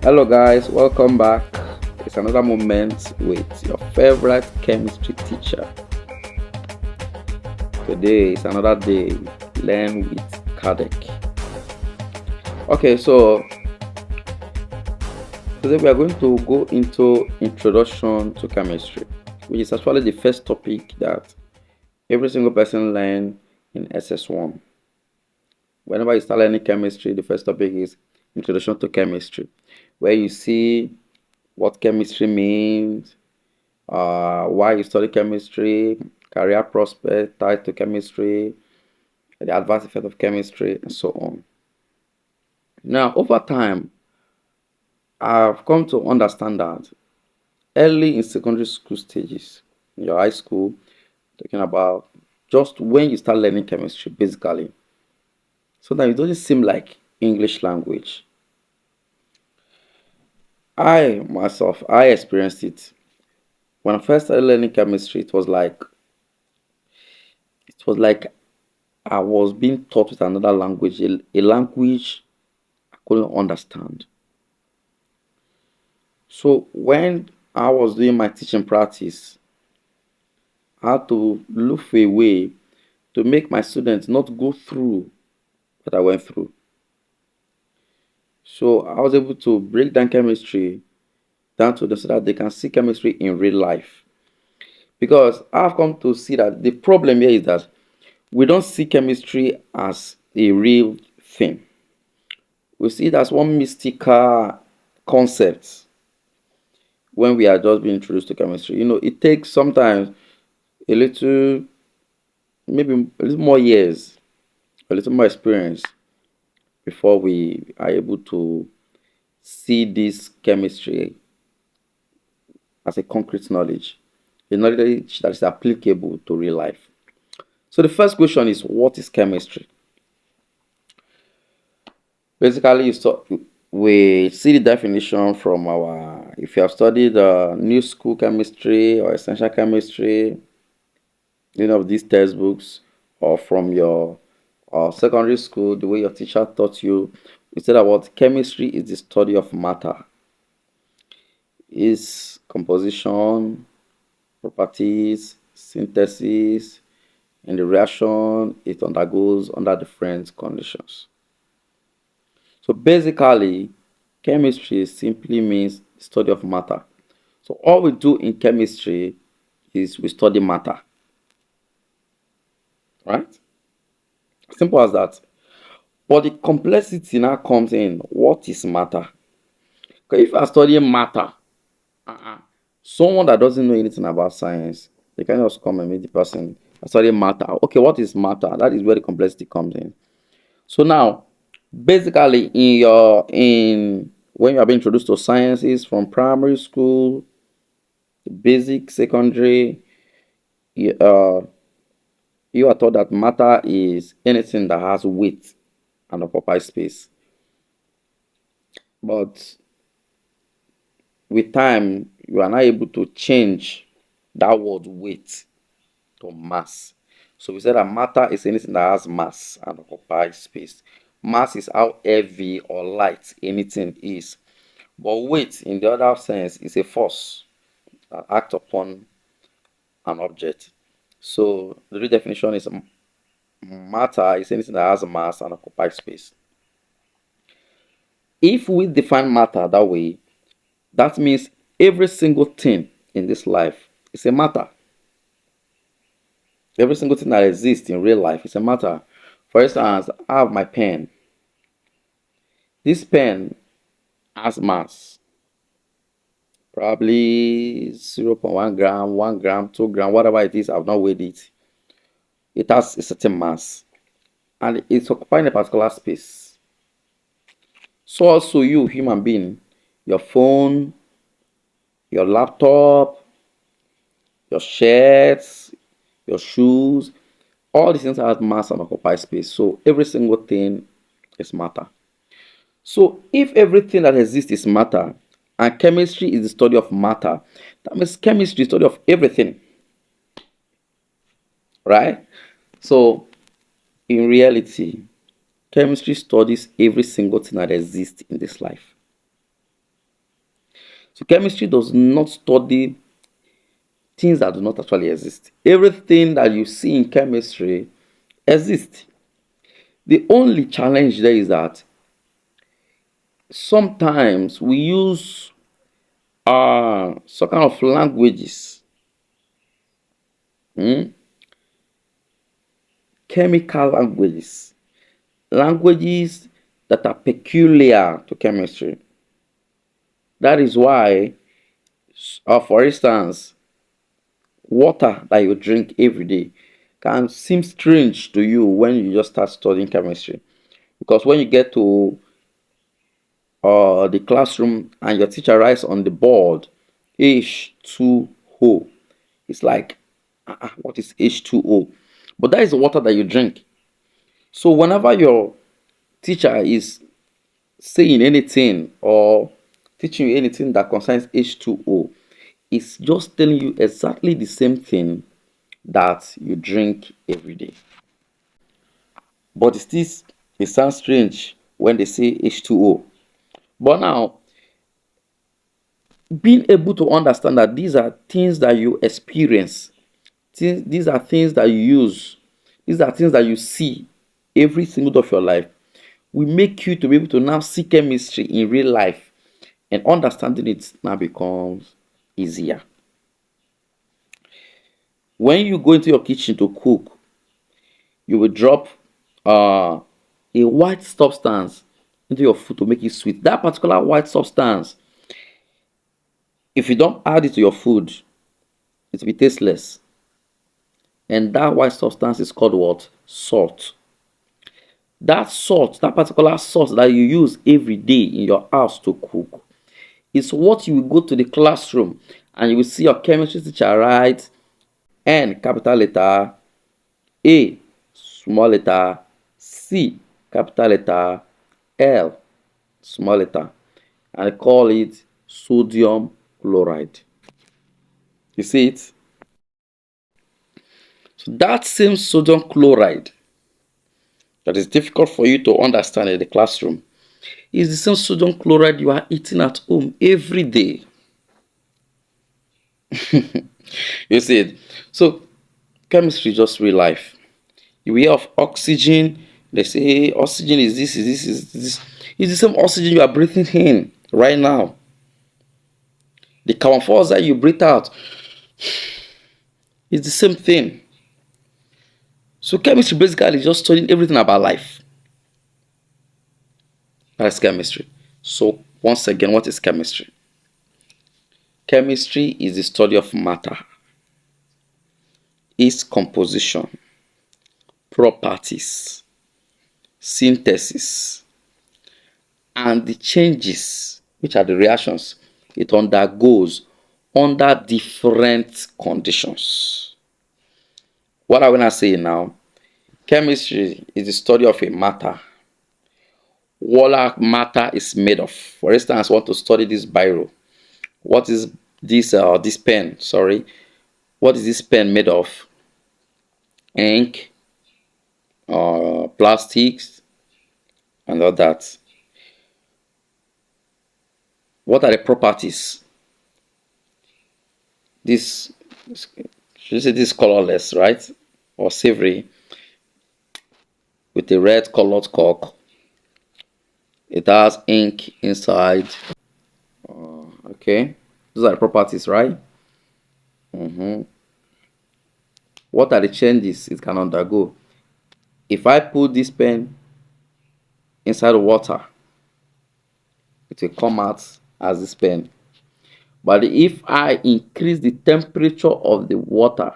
Hello, guys, welcome back. It's another moment with your favorite chemistry teacher. Today is another day. Learn with Kadek. Okay, so today we are going to go into introduction to chemistry, which is actually the first topic that every single person learn in SS1. Whenever you start learning chemistry, the first topic is introduction to chemistry, where you see what chemistry means, why you study chemistry, career prospect tied to chemistry, the adverse effect of chemistry, and so on. Now, over time, I've come to understand that early in secondary school stages, in your high school, talking about just when you start learning chemistry, basically, sometimes it doesn't seem like English language. I experienced it. When I first started learning chemistry, it was like I was being taught with another language, a language I couldn't understand. So when I was doing my teaching practice, I had to look for a way to make my students not go through what I went through. So I was able to break down chemistry down to them so that they can see chemistry in real life. Because I've come to see that the problem here is that we don't see chemistry as a real thing. We see it as one mystical concept when we are just being introduced to chemistry. It takes sometimes a little, maybe a little more years, a little more experience before we are able to see this chemistry as a concrete knowledge, a knowledge that is applicable to real life. So the first question is, what is chemistry? Basically, we see the definition from if you have studied new school chemistry or essential chemistry, of these textbooks, or from your secondary school, the way your teacher taught you, we said that what chemistry is the study of matter, its composition, properties, synthesis, and the reaction it undergoes under different conditions. So basically, chemistry simply means study of matter. So all we do in chemistry is we study matter, right? Simple as that. But the complexity now comes in. What is matter? Because if you are studying matter, uh-uh, someone that doesn't know anything about science, they can just come and meet the person studying matter. Okay, what is matter? That is where the complexity comes in. So now, basically, in when you are being introduced to sciences from primary school, basic, secondary, you, uh, you are taught that matter is anything that has weight and occupies space. But with time, you are not able to change that word weight to mass. So we said that matter is anything that has mass and occupies space. Mass is how heavy or light anything is. But weight, in the other sense, is a force that acts upon an object. So the real definition is matter is anything that has mass and occupies space. If we define matter that way, that means every single thing in this life is a matter. Every single thing that exists in real life is a matter. For instance, I have my pen. This pen has mass, probably 0.1 gram, 1 gram, 2 gram, whatever it is, I've not weighed it. It has a certain mass and it's occupying a particular space. So also you, human being, your phone, your laptop, your shirts, your shoes, all these things have mass and occupy space. So every single thing is matter. So if everything that exists is matter, and chemistry is the study of matter, that means chemistry is the study of everything, right? So in reality, chemistry studies every single thing that exists in this life. So chemistry does not study things that do not actually exist. Everything that you see in chemistry exists. The only challenge there is that sometimes we use some kind of languages, hmm, chemical languages that are peculiar to chemistry. That is why, for instance, water that you drink every day can seem strange to you when you just start studying chemistry. Because when you get to the classroom and your teacher writes on the board H2O, it's like, what is H2O? But that is the water that you drink. So whenever your teacher is saying anything or teaching you anything that concerns H2O, it's just telling you exactly the same thing that you drink every day. But it sounds strange when they say H2O. But now, being able to understand that these are things that you experience, these are things that you use, these are things that you see every single day of your life, will make you to be able to now see chemistry in real life, and understanding it now becomes easier. When you go into your kitchen to cook, you will drop uh, a white substance into your food to make it sweet. That particular white substance, if you don't add it to your food, it will be tasteless. And that white substance is called what? Salt. That salt, that particular salt that you use every day in your house to cook, is what you will go to the classroom and you will see your chemistry teacher write N capital letter, A small letter, C capital letter, L small letter, and I call it sodium chloride. You see it? So that same sodium chloride that is difficult for you to understand in the classroom is the same sodium chloride you are eating at home every day. You see it? So chemistry is just real life. You hear of oxygen, they say, hey, oxygen is this, is this, is this. It's the same oxygen you are breathing in right now. The carbon dioxide you breathe out is the same thing. So chemistry basically is just studying everything about life. That's chemistry. So once again, what is chemistry? Chemistry is the study of matter, its composition, properties, synthesis, and the changes, which are the reactions it undergoes under different conditions. What are we not saying now? Chemistry is the study of a matter. What matter is made of. For instance, I want to study this biro. What is this pen? Sorry, what is this pen made of? Ink, plastics, and all that. What are the properties? This, should you say this colorless, right? Or savory with a red colored cork. It has ink inside. Okay, those are the properties, right? What are the changes it can undergo? If I put this pen inside water, it will come out as this pen. But if I increase the temperature of the water,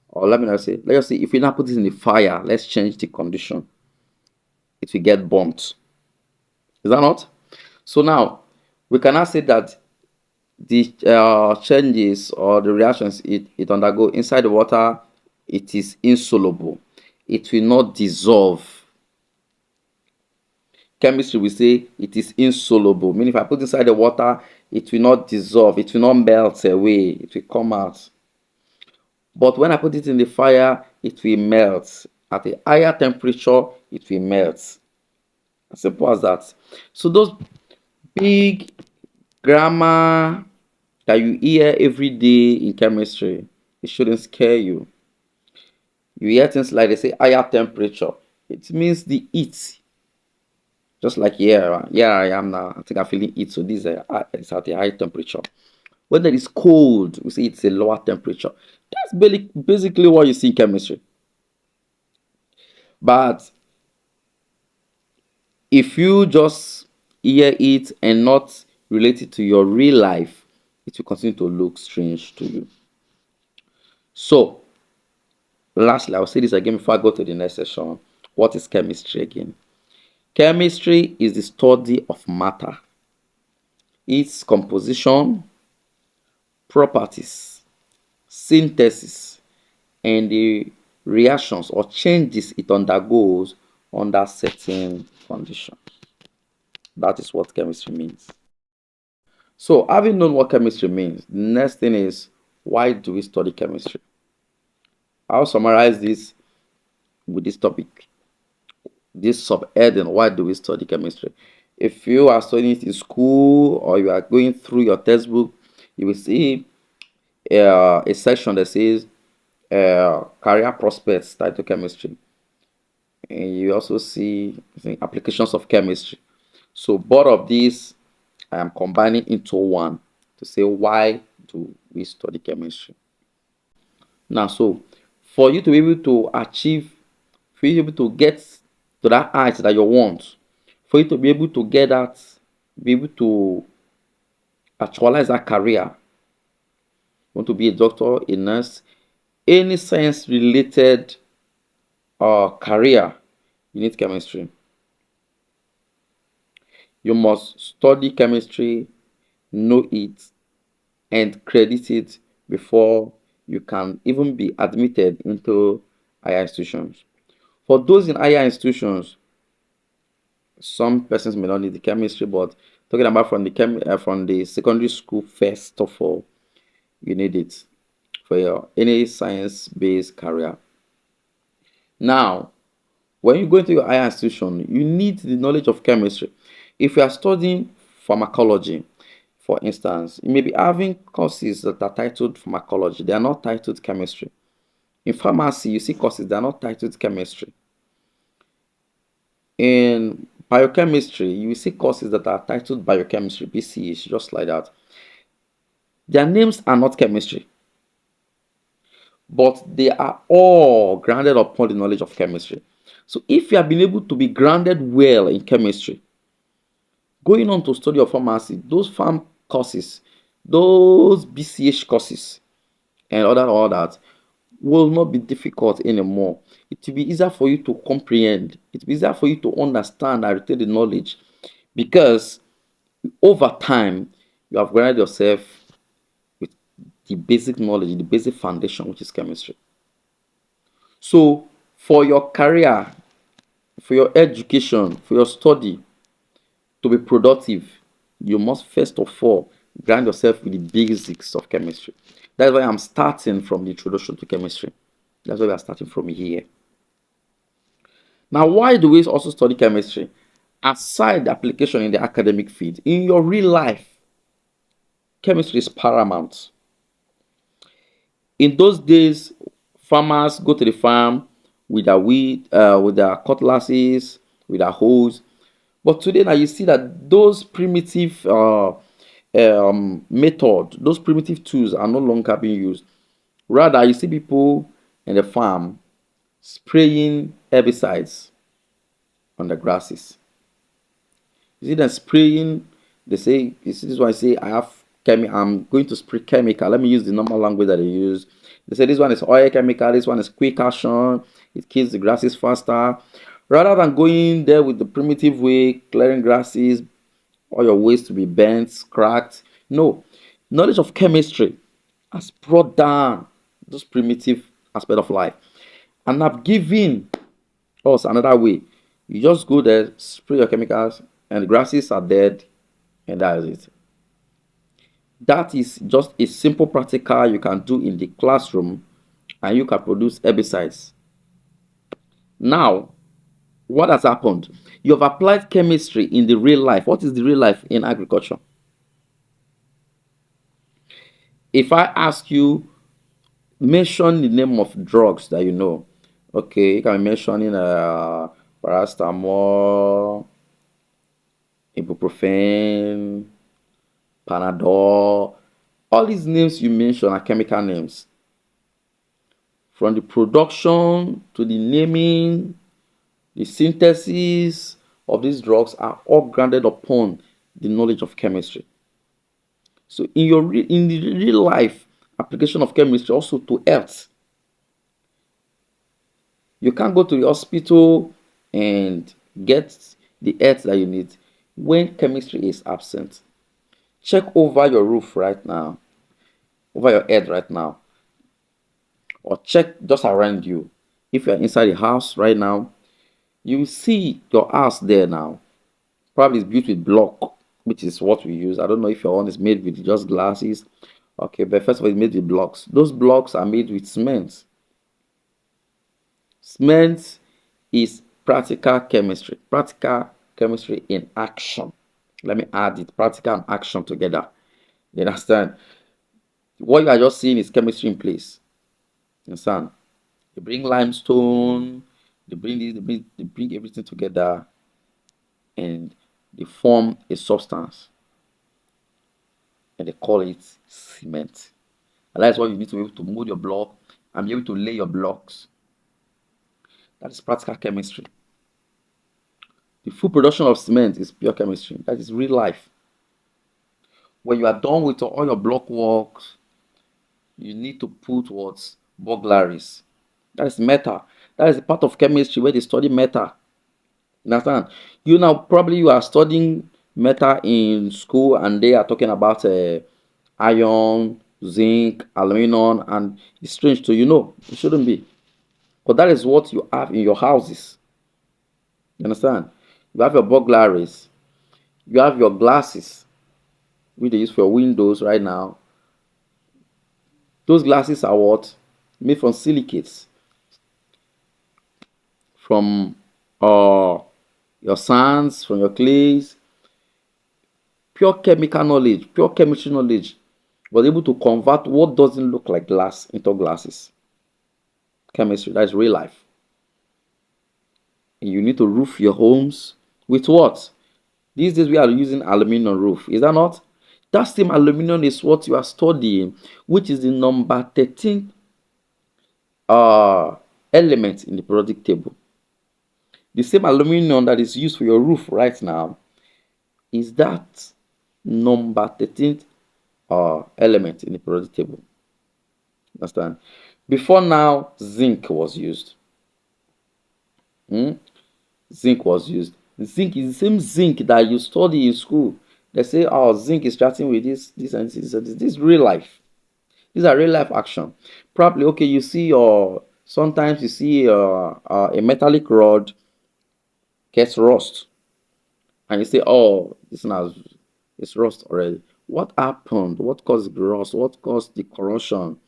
or let's just say if we now put this in the fire, let's change the condition, it will get burnt. Is that not? So now we cannot say that the changes or the reactions it undergo inside the water, it is insoluble. It will not dissolve. Chemistry will say it is insoluble, meaning if I put inside the water, it will not dissolve, it will not melt away, it will come out. But when I put it in the fire, it will melt. At a higher temperature, it will melt. As simple as that. So those big grammar that you hear every day in chemistry, it shouldn't scare you. You hear things like they say higher temperature. It means the heat. Just like here I am now. I think I'm feeling heat. So this is at a high temperature. When it is cold, we say it's a lower temperature. That's basically what you see in chemistry. But if you just hear it and not relate it to your real life, it will continue to look strange to you. So, lastly, I'll say this again before I go to the next session. What is chemistry again? Chemistry is the study of matter, its composition, properties, synthesis, and the reactions or changes it undergoes under certain conditions. That is what chemistry means. So, having known what chemistry means, the next thing is, why do we study chemistry? I'll summarize this with this topic, this subheading: why do we study chemistry? If you are studying it in school or you are going through your textbook, you will see a section that says career prospects tied to chemistry, and you also see, I think, applications of chemistry. So both of these I am combining into one to say, why do we study chemistry? Now, so for you to be able to achieve, for you to be able to get to that height that you want, for you to be able to get that, be able to actualize that career, you want to be a doctor, a nurse, any science related career, you need chemistry. You must study chemistry, know it, and credit it before you can even be admitted into higher institutions. For those in higher institutions, some persons may not need the chemistry, but talking about from the secondary school, first of all, you need it for your any science-based career. Now, when you go into your higher institution, you need the knowledge of chemistry. If you are studying pharmacology, for instance, you may be having courses that are titled pharmacology. They are not titled chemistry. In pharmacy, you see courses that are not titled chemistry. In biochemistry, you see courses that are titled biochemistry, BCH, just like that. Their names are not chemistry, but they are all grounded upon the knowledge of chemistry. So if you have been able to be grounded well in chemistry, going on to study of pharmacy, those farm courses, those BCH courses, and all that will not be difficult anymore. It will be easier for you to comprehend. It will be easier for you to understand and retain the knowledge, because over time you have grounded yourself with the basic knowledge, the basic foundation, which is chemistry. So for your career, for your education, for your study to be productive, you must first of all ground yourself with the basics of chemistry. That's why I'm starting from the introduction to chemistry. That's why we are starting from here. Now, why do we also study chemistry? Aside the application in the academic field, in your real life, chemistry is paramount. In those days, farmers go to the farm with their with their cutlasses, with their hoes. But today now you see that those primitive method, those primitive tools are no longer being used. Rather, you see people in the farm spraying herbicides on the grasses. You see them spraying. They say, you see, this one I say I'm going to spray chemical. Let me use the normal language that they use. They say this one is oil chemical, this one is quick action, it kills the grasses faster. Rather than going there with the primitive way, clearing grasses, all your ways to be bent, cracked. No. Knowledge of chemistry has brought down those primitive aspect of life and have given us another way. You just go there, spray your chemicals, and the grasses are dead, and that is it. That is just a simple practical you can do in the classroom, and you can produce herbicides. Now, what has happened? You have applied chemistry in the real life. What is the real life in agriculture? If I ask you, mention the name of drugs that you know. Okay, you can be mentioning paracetamol, ibuprofen, Panadol. All these names you mention are chemical names. From the production to the naming, the synthesis of these drugs are all grounded upon the knowledge of chemistry. So in the real life application of chemistry also to health, you can't go to the hospital and get the health that you need when chemistry is absent. Check over your roof right now, over your head right now, or check just around you. If you're inside the house right now, you will see your house there now. Probably it's built with block, which is what we use. I don't know if your one is made with just glasses. Okay, but first of all, it's made with blocks. Those blocks are made with cement. Cement is practical chemistry. Practical chemistry in action. Let me add it. Practical and action together. You understand? What you are just seeing is chemistry in place. You understand? They bring limestone, they bring this, they bring everything together and they form a substance and they call it cement. And that's why you need to be able to mold your block and be able to lay your blocks. That is practical chemistry. The full production of cement is pure chemistry. That is real life. When you are done with all your block works, you need to put what? Burglaries. That is metal. That is the part of chemistry where they study metal. You understand? You now probably you are studying metal in school and they are talking about iron, zinc, aluminum, and it's strange to you know. It shouldn't be. But that is what you have in your houses. You understand? You have your burglaries, you have your glasses, which they use for your windows right now. Those glasses are what? Made from silicates, from your sands, from your clays. Pure chemical knowledge, pure chemistry knowledge was able to convert what doesn't look like glass into glasses. Chemistry, that's real life. And you need to roof your homes with what? These days we are using aluminum roof. Is that not? That same aluminum is what you are studying, which is the number 13 uh, element in the periodic table. The same aluminum that is used for your roof right now is that number 13th element in the periodic table. Understand? Before now, zinc was used. Hmm? Zinc was used. Zinc is the same zinc that you study in school. They say, oh, zinc is starting with this, and this. This is real life. These are real life action. Probably, okay, you see, or sometimes you see a metallic rod gets rust, and you say, oh, this one has it's rust already. What happened? What caused the rust? What caused the corrosion?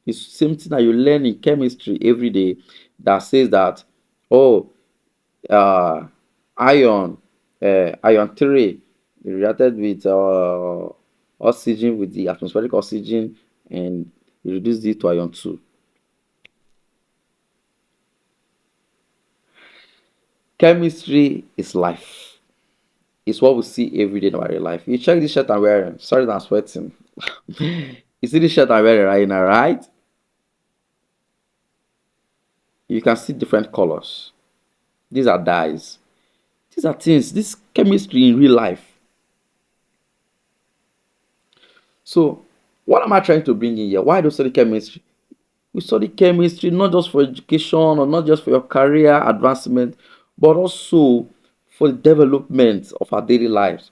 It's the same thing that you learn in chemistry every day that says that, oh, uh, iron, ion 3 reacted with oxygen, with the atmospheric oxygen, and reduced it to ion 2. Chemistry is life. It's what we see every day in our real life. You check this shirt I'm wearing. Sorry that I'm sweating. You see this shirt I'm wearing right now, right? You can see different colors. These are dyes. These are things. This chemistry in real life. So, what am I trying to bring in here? Why do you study chemistry? We study chemistry not just for education or not just for your career advancement, but also for the development of our daily lives.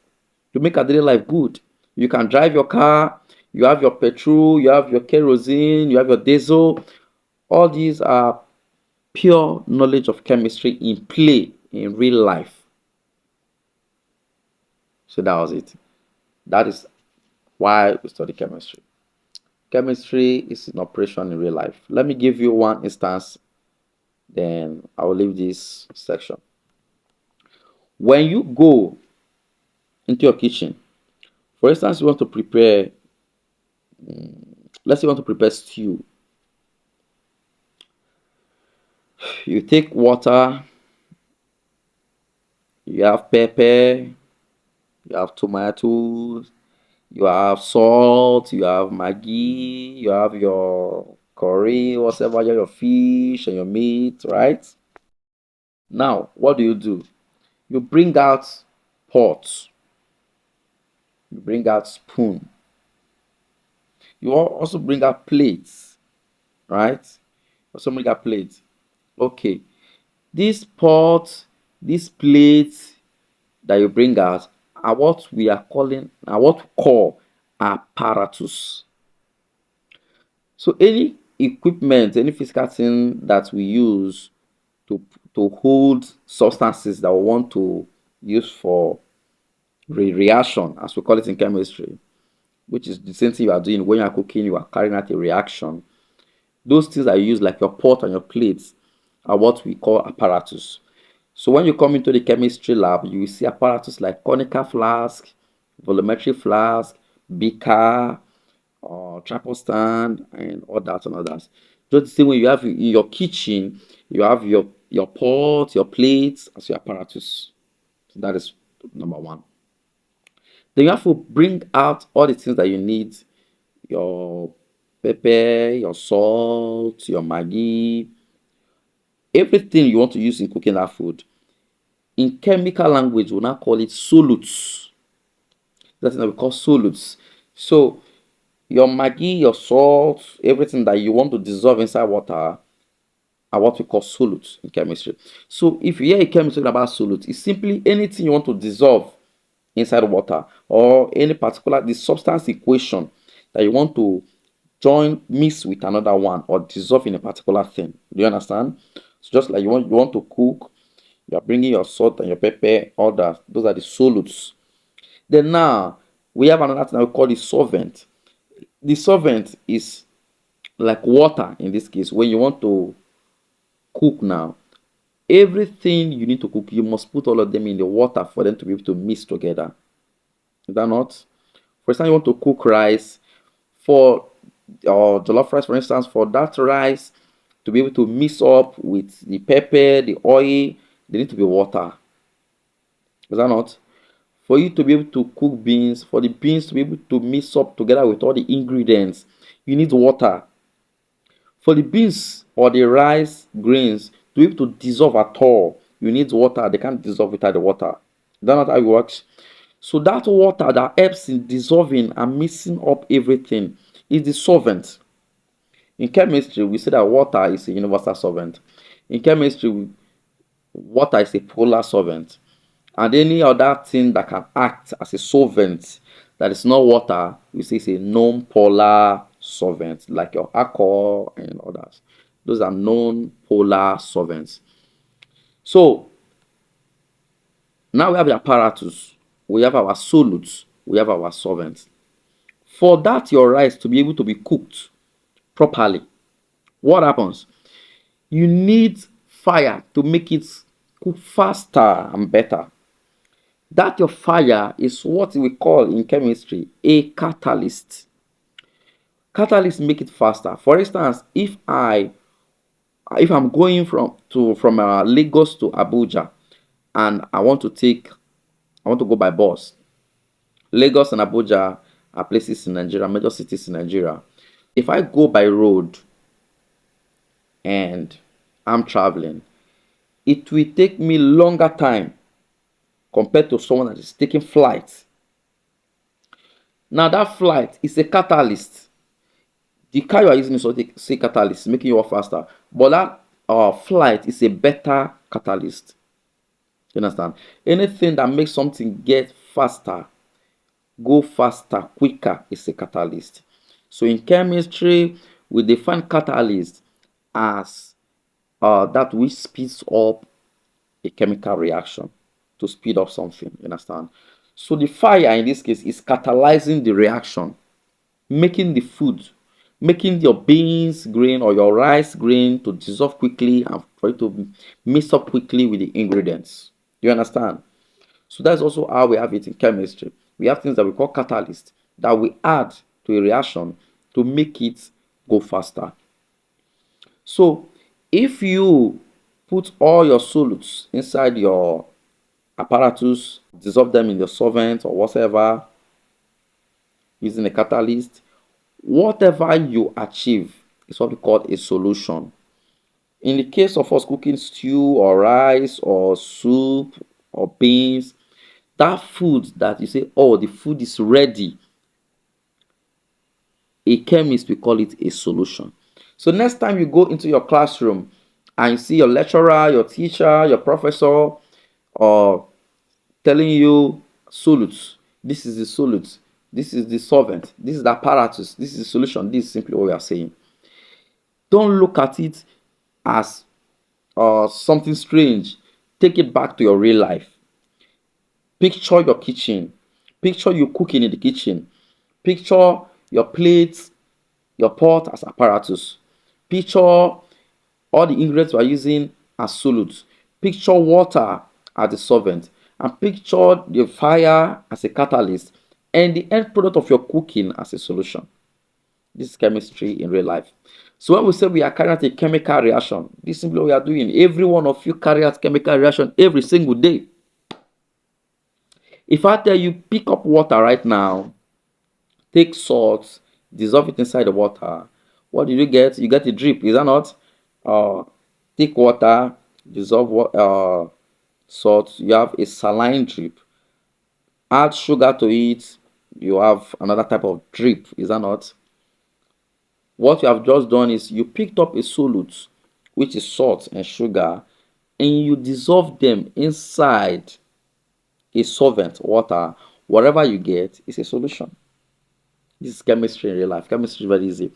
To make our daily life good. You can drive your car, you have your petrol, you have your kerosene, you have your diesel. All these are pure knowledge of chemistry in play in real life. So that was it. That is why we study chemistry. Chemistry is in operation in real life. Let me give you one instance, then I will leave this section. When you go into your kitchen, for instance, you want to prepare Let's say you want to prepare stew. You take water, you have pepper, you have tomatoes, you have salt, you have Maggi, you have your curry, whatever, your fish and your meat, right? Now, what do? You bring out pot, you bring out spoon, you also bring out plates, right? Also bring out plates. Okay, this pot, these plates that you bring out are what we call apparatus. So any equipment, any physical thing that we use to hold substances that we want to use for reaction, as we call it in chemistry, which is the same thing you are doing when you are cooking, you are carrying out a reaction. Those things that you use, like your pot and your plates, are what we call apparatus. So when you come into the chemistry lab, you will see apparatus like conical flask, volumetric flask, beaker, tripod stand, and all that and others. Just the same way you have in your kitchen, you have your pot, your plates as your apparatus. So that is number one. Then you have to bring out all the things that you need: your pepper, your salt, your Maggi, everything you want to use in cooking that food. In chemical language, we'll now call it solutes. That's what we call solutes. So your Maggi, your salt, everything that you want to dissolve inside water are what we call solutes in chemistry. So if you hear a chemist talking about solute, it's simply anything you want to dissolve inside water, or any particular the substance equation that you want to join, mix with another one, or dissolve in a particular thing. Do you understand? So just like you want to cook, you are bringing your salt and your pepper, all that. Those are the solutes. Then now we have another thing that we call the solvent. The solvent is like water in this case. When you want to cook now, everything you need to cook, you must put all of them in the water for them to be able to mix together. Is that not? For example, you want to cook rice, for or jollof rice, for instance, for that rice to be able to mix up with the pepper, the oil, there need to be water. Is that not? For you to be able to cook beans, for the beans to be able to mix up together with all the ingredients, you need water. For the beans or the rice grains to be able to dissolve at all, you need water. They can't dissolve without the water. That's not how it works. So that water that helps in dissolving and mixing up everything is the solvent. In chemistry, we say that water is a universal solvent. In chemistry, water is a polar solvent. And any other thing that can act as a solvent that is not water, we say it's a non-polar solvent, like your alcohol and others. Those are non-polar solvents. So now we have the apparatus, we have our solutes, we have our solvents. For that your rice to be able to be cooked properly, what happens? You need fire to make it cook faster and better. That your fire is what we call in chemistry a catalyst. Catalyst make it faster. For instance, if I'm going from Lagos to Abuja, and I want to go by bus. Lagos and Abuja are places in Nigeria, major cities in Nigeria. If I go by road and I'm traveling, it will take me longer time compared to someone that is taking flight. Now that flight is a catalyst. The car you are using is what say catalyst, making you walk faster. But that flight is a better catalyst. You understand? Anything that makes something get faster, go faster, quicker is a catalyst. So in chemistry, we define catalyst as that which speeds up a chemical reaction, to speed up something. You understand? So the fire in this case is catalyzing the reaction, making the food, making your beans grain or your rice grain to dissolve quickly and for it to mix up quickly with the ingredients. You understand? So that's also how we have it in chemistry. We have things that we call catalysts that we add to a reaction to make it go faster. So if you put all your solutes inside your apparatus, dissolve them in the solvent or whatever using a catalyst, whatever you achieve is what we call a solution. In the case of us cooking stew or rice or soup or beans, that food that you say, oh, the food is ready, a chemist will call it a solution. So next time you go into your classroom and you see your lecturer, your teacher, your professor, or telling you solutes, this is the solute, this is the solvent, this is the apparatus, this is the solution, this is simply what we are saying. Don't look at it as something strange. Take it back to your real life. Picture your kitchen. Picture you cooking in the kitchen. Picture your plates, your pot as apparatus. Picture all the ingredients you are using as solutes. Picture water as the solvent. And picture the fire as a catalyst. And the end product of your cooking as a solution. This is chemistry in real life. So when we say we are carrying out a chemical reaction, this is simply what we are doing. Every one of you carry out chemical reaction every single day. If I tell you pick up water right now, take salt, dissolve it inside the water, what do you get? You get a drip, is that not? Take water, dissolve salt, you have a saline drip. Add sugar to it, you have another type of drip, is that not? What you have just done is you picked up a solute, which is salt and sugar, and you dissolve them inside a solvent, water. Whatever you get is a solution. This is chemistry in real life. Chemistry is very easy.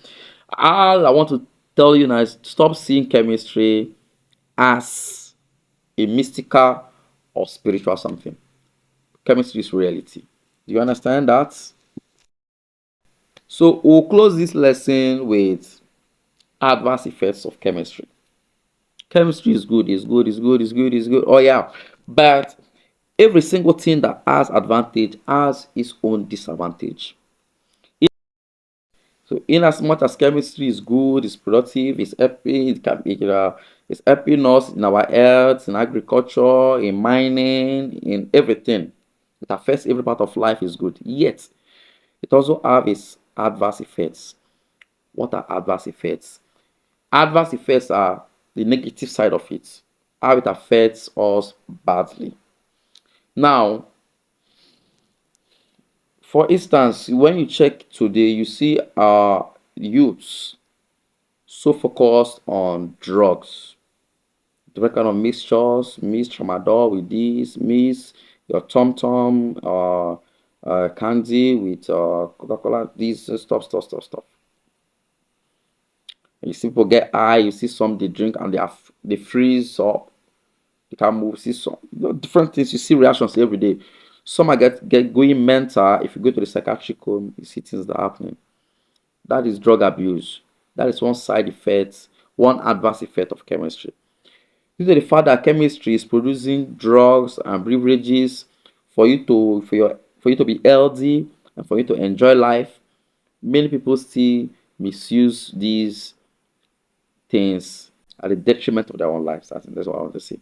All I want to tell you now is stop seeing chemistry as a mystical or spiritual something. Chemistry is reality. Do you understand that? So we'll close this lesson with adverse effects of chemistry. Chemistry is good, is good, is good, is good, is good. Oh yeah, but every single thing that has advantage has its own disadvantage. So in as much as chemistry is good, it's productive, it's helping, it's helping us in our health, in agriculture, in mining, in everything. It affects every part of life is good. Yet it also has its adverse effects. What are adverse effects? Adverse effects are the negative side of it, how it affects us badly. Now, for instance, when you check today, you see our youths so focused on drugs, different kind of mixtures, mix tramadol with this, mix your tom tom, candy with Coca-Cola, this stuff. You see people get high, you see some they drink and they freeze up, they can move, see some different things, you see reactions every day. Some are get going mental. If you go to the psychiatric home, you see things that are happening. That is drug abuse. That is one side effect, one adverse effect of chemistry. Due to the fact that chemistry is producing drugs and beverages for you to be healthy and for you to enjoy life, many people still misuse these things at the detriment of their own lives. That's what I want to say.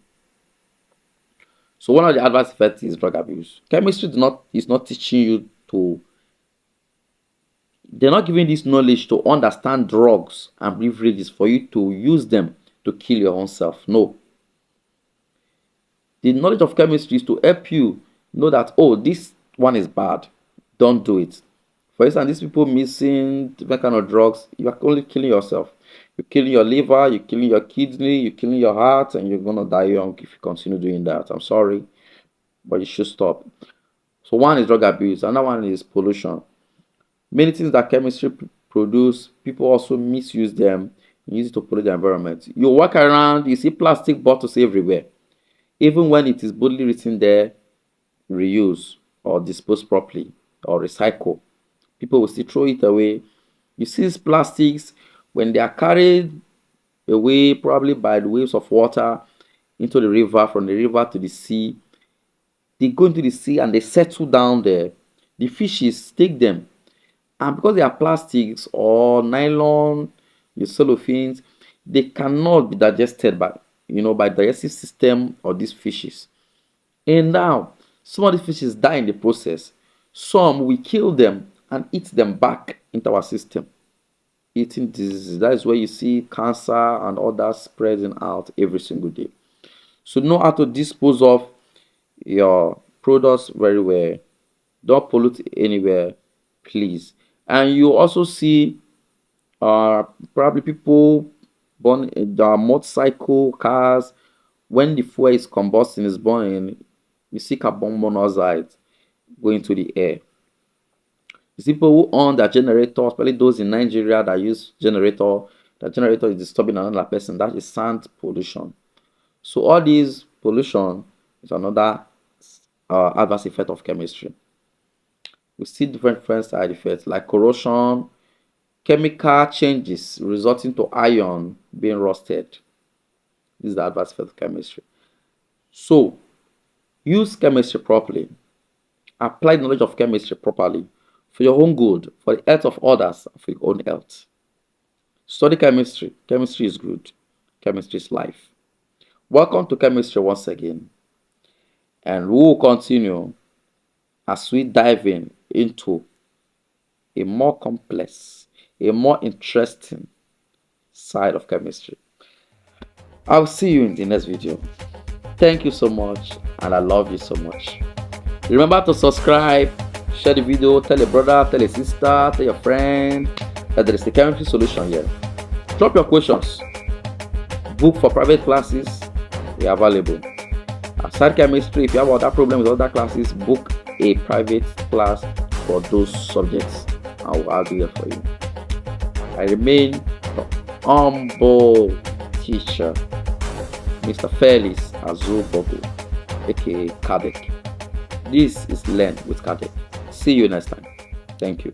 So one of the adverse effects is drug abuse. Chemistry is not teaching you to. They're not giving this knowledge to understand drugs and beverages for you to use them to kill your own self. No. The knowledge of chemistry is to help you know that, oh, this one is bad. Don't do it. For instance, these people missing different kind of drugs, you are only killing yourself. You're killing your liver, you're killing your kidney, you're killing your heart, and you're gonna die young if you continue doing that. I'm sorry, but you should stop. So one is drug abuse, another one is pollution. Many things that chemistry produce, people also misuse them and use it to pollute the environment. You walk around, you see plastic bottles everywhere. Even when it is boldly written there, reuse or dispose properly or recycle, people will still throw it away. You see these plastics when they are carried away, probably by the waves of water into the river, from the river to the sea. They go into the sea and they settle down there. The fishes take them. And because they are plastics or nylon, the cellophanes, they cannot be digested by by digestive system of these fishes. And now some of these fishes die in the process. Some we kill them and eat them back into our system. Eating diseases. That is where you see cancer and others spreading out every single day. So know how to dispose of your products very well. Don't pollute anywhere, please. And you also see uh probably people born in the motorcycle cars. When the fuel is combusting, is burning, you see carbon monoxide going to the air. You see people who own their generator, especially those in Nigeria that use generator. The generator is disturbing another person. That is sound pollution. So all these pollution is another adverse effect of chemistry. We see different side effects like corrosion, chemical changes resulting to iron being rusted. This is the adverse effect of chemistry. So use chemistry properly. Apply knowledge of chemistry properly for your own good, for the health of others, for your own health. Study chemistry. Chemistry is good. Chemistry is life. Welcome to chemistry once again, and we will continue as we dive into a more complex, a more interesting side of chemistry. I'll see you in the next video. Thank you so much, and I love you so much. Remember to subscribe, share the video, tell a brother, tell a sister, tell your friend that there is a chemistry solution here. Drop your questions. Book for private classes, we are available. Aside chemistry, if you have other problems with other classes, book a private class for those subjects. I'll do it for you. I remain the humble teacher, Mr. Felix Azubogo, aka Kadek. This is Learn with Kadek. See you next time. Thank you.